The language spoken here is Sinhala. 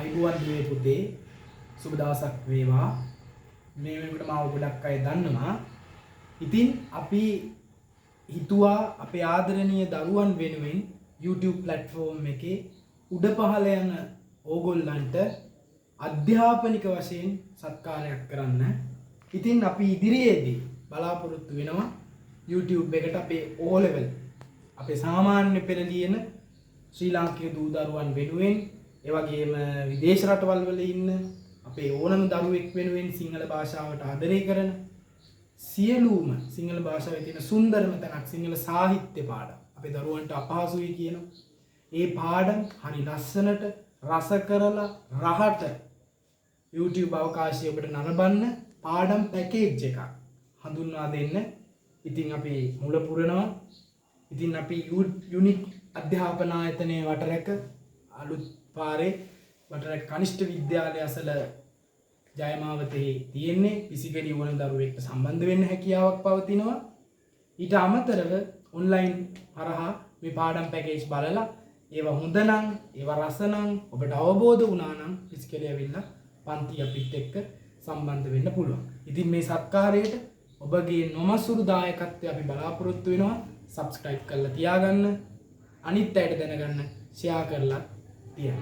අයිබෝවන් දුවේ පුතේ සුබ දවසක් වේවා. මේ වෙනකොට මාව ගොඩක් අය දන්නවා. ඉතින් අපි හිතුවා අපේ ආදරණීය දරුවන් වෙනුවෙන් YouTube platform එකේ උඩ පහළ යන ඕගොල්ලන්ට අධ්‍යාපනික වශයෙන් සත්කාරයක් කරන්න. ඉතින් අපි ඉදිරියේදී බලාපොරොත්තු වෙනවා YouTube එකට අපේ O level අපේ සාමාන්‍ය පෙළ ලියන ශ්‍රී ලාංකික දූ දරුවන් වෙනුවෙන් ඒ වගේම විදේශ රටවල් වල ඉන්න අපේ ඕනම දරුවෙක් වෙනුවෙන් සිංහල භාෂාවට ආදරය කරන සියලුම සිංහල භාෂාවේ තියෙන සුන්දරම තැනක් සිංහල සාහිත්‍ය පාඩම් අපේ දරුවන්ට අපහසුයි කියනවා. ඒ පාඩම් හරි ලස්සනට රස කරලා රහට YouTube අවකාශය ඔබට නරඹන්න පාඩම් පැකේජ් එකක් හඳුන්වා දෙන්න. ඉතින් අපි මුල පුරනවා. ඉතින් අපි යුනික් අධ්‍යාපන ආයතනයේ වටරැක අලුත් පාරේ වටරැක කනිෂ්ඨ විද්‍යාලය අසල ජයමාවතේ තියෙන්නේ පිසිකඩි වුණ දරුවෙක්ට සම්බන්ධ වෙන්න හැකියාවක් පවතිනවා. ඊට අමතරව ඔන්ලයින් හරහා මේ පාඩම් පැකේජ් බලලා ඒවා හොඳ නම් ඒවා රස නම් ඔබට අවබෝධ වුණා නම් පිසිකඩි ඇවිල්ලා පන්ති අපිත් එක්ක සම්බන්ධ වෙන්න පුළුවන්. ඉතින් මේ සත්කාරයට ඔබගේ නොමසුරු දායකත්වය අපි බලාපොරොත්තු වෙනවා. සබ්ස්ක්‍රයිබ් කරලා තියාගන්න. අනිත් අයට දැනගන්න ෂෙයා කරලා තියන්න.